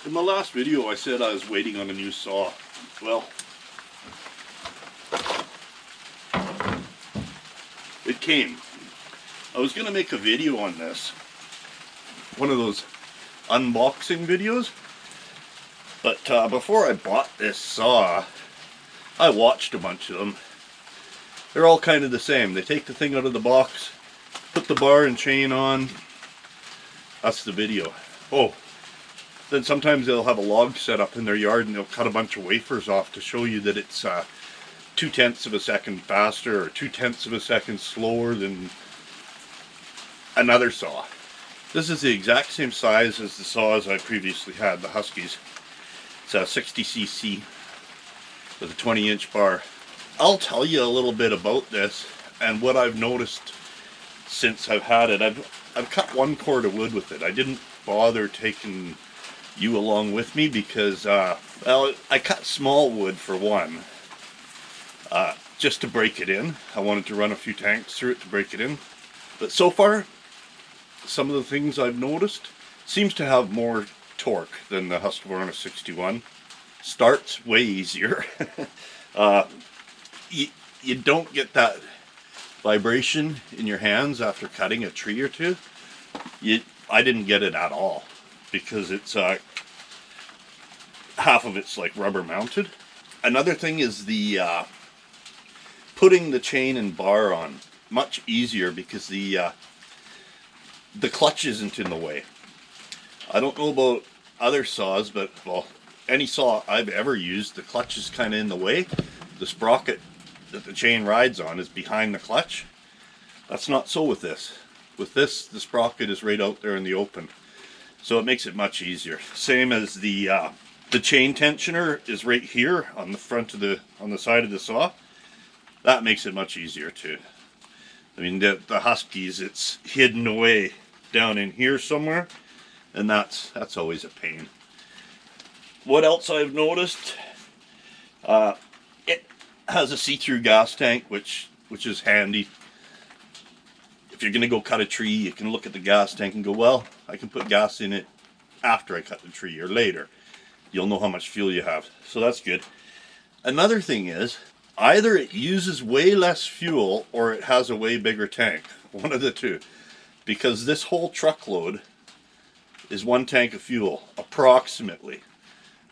In my last video I said I was waiting on a new saw. Well, it came. I was going to make a video on this. One of those unboxing videos. But before I bought this saw, I watched a bunch of them. They're all kind of the same. They take the thing out of the box, put the bar and chain on. That's the video. Oh, then sometimes they'll have a log set up in their yard and they'll cut a bunch of wafers off to show you that it's 0.2 of a second faster or 0.2 of a second slower than another saw. This is the exact same size as the saws I previously had, the Huskies. It's a 60cc with a 20-inch bar. I'll tell you a little bit about this and what I've noticed since I've had it. I've cut one cord of wood with it. I didn't bother taking you along with me because, well, I cut small wood for one, just to break it in. I wanted to run a few tanks through it to break it in. But so far, some of the things I've noticed seems to have more torque than the Husqvarna 61. Starts way easier. You don't get that vibration in your hands after cutting a tree or two. I didn't get it at all because it's half of it's like rubber mounted. Another thing is the putting the chain and bar on much easier because the clutch isn't in the way. I don't know about other saws, but well, any saw I've ever used, the clutch is kind of in the way. The sprocket that the chain rides on is behind the clutch. That's not so with this. With this, the sprocket is right out there in the open, so it makes it much easier. Same as the chain tensioner is right here on the front of on the side of the saw. That makes it much easier too. I mean, the Huskies, it's hidden away down in here somewhere, and that's always a pain. What else I've noticed? It has a see-through gas tank, which is handy. If you're going to go cut a tree, you can look at the gas tank and go, well, I can put gas in it after I cut the tree or later. You'll know how much fuel you have, so that's good. Another thing is, either it uses way less fuel or it has a way bigger tank. One of the two. Because this whole truckload is one tank of fuel, approximately.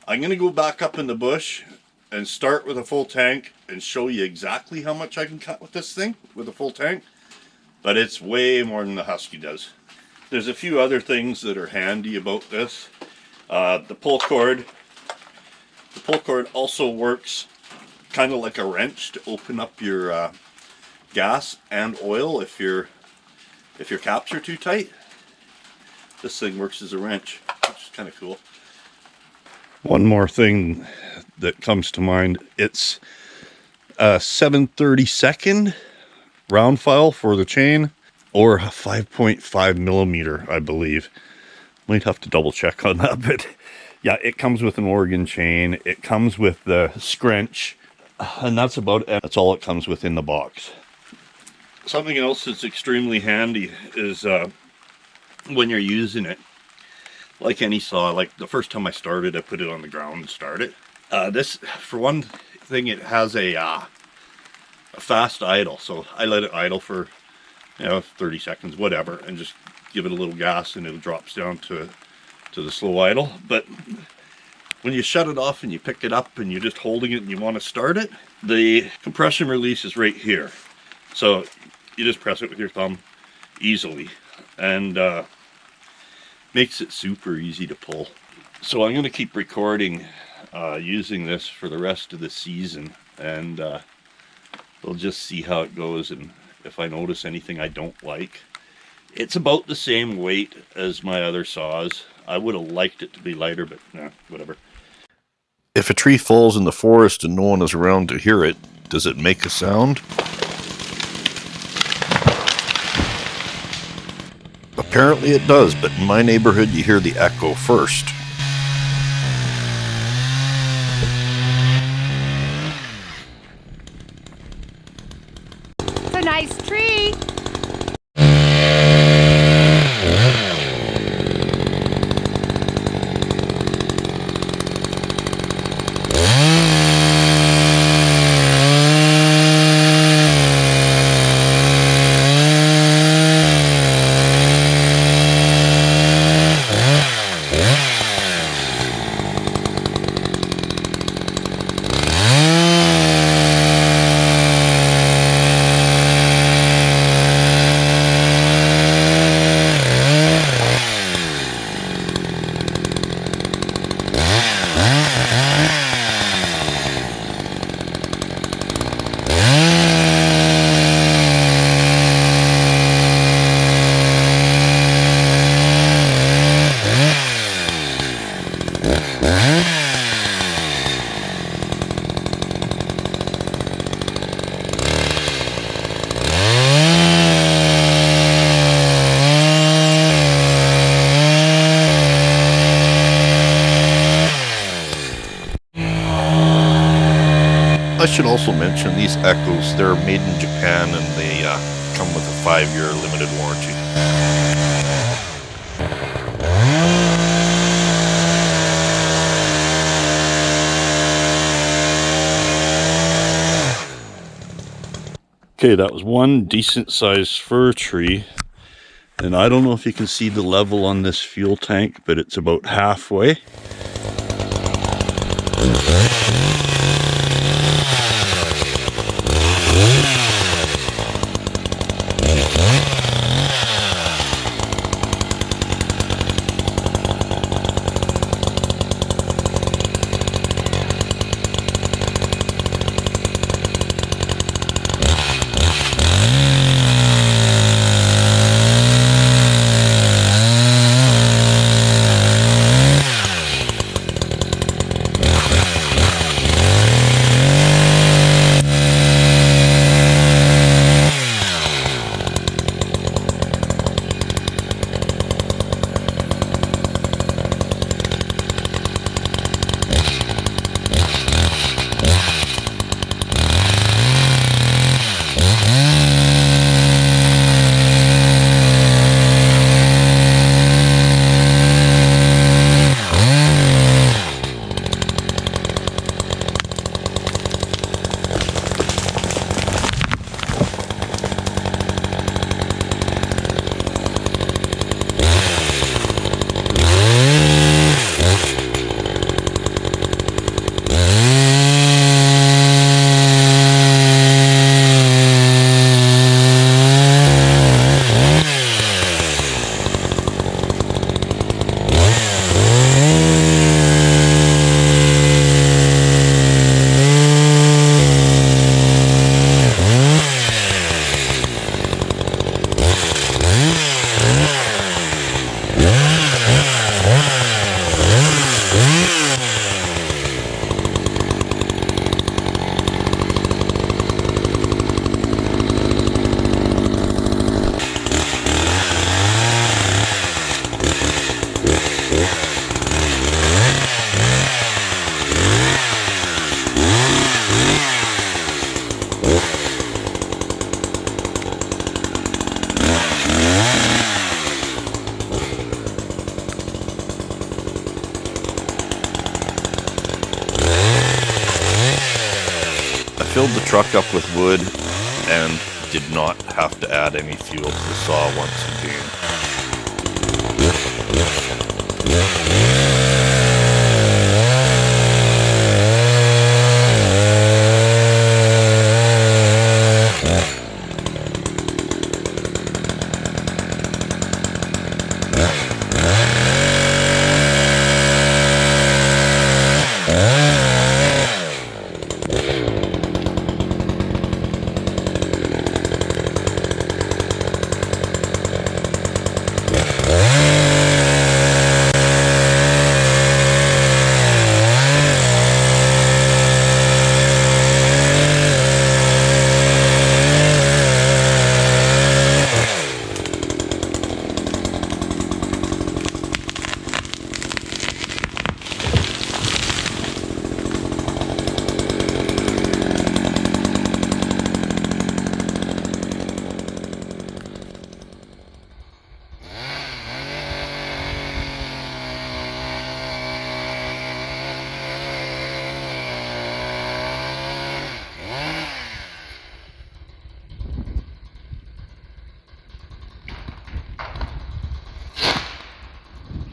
I'm going to go back up in the bush and start with a full tank and show you exactly how much I can cut with this thing, with a full tank. But it's way more than the Husky does. There's a few other things that are handy about this. The pull cord. The pull cord also works kind of like a wrench to open up your gas and oil if your caps are too tight. This thing works as a wrench, which is kind of cool. One more thing that comes to mind, it's a 7/32 round file for the chain, or a 5.5 millimeter, I believe. Might have to double check on that, but yeah, it comes with an Oregon chain. It comes with the scrunch, and that's about it. That's all it comes with in the box. Something else that's extremely handy is when you're using it, like any saw, like the first time I started, I put it on the ground and started. This, for one thing, it has a fast idle, so I let it idle for 30 seconds, whatever, and just give it a little gas and it drops down to the slow idle. But when you shut it off and you pick it up and you're just holding it and you want to start it, the compression release is right here. So you just press it with your thumb easily, and makes it super easy to pull. So I'm going to keep recording using this for the rest of the season, and we'll just see how it goes and if I notice anything I don't like. It's about the same weight as my other saws. I would have liked it to be lighter, but nah, whatever. If a tree falls in the forest and no one is around to hear it, does it make a sound? Apparently it does, but in my neighborhood you hear the echo first. It's a nice tree. I should also mention these Echoes, they're made in Japan and they come with a 5-year limited warranty. Okay, that was one decent sized fir tree. And I don't know if you can see the level on this fuel tank, but it's about halfway. Filled the truck up with wood and did not have to add any fuel to the saw once again.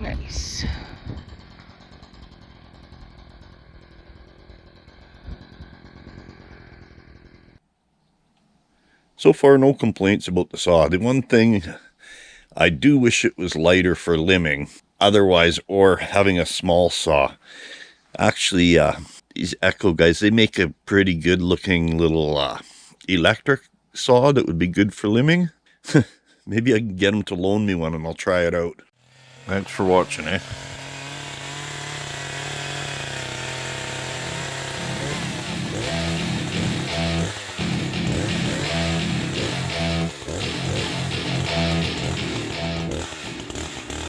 Nice. So far, no complaints about the saw. The one thing I do wish it was lighter for limbing, otherwise, or having a small saw. Actually, these Echo guys, they make a pretty good looking little electric saw that would be good for limbing. Maybe I can get them to loan me one and I'll try it out. Thanks for watching, eh?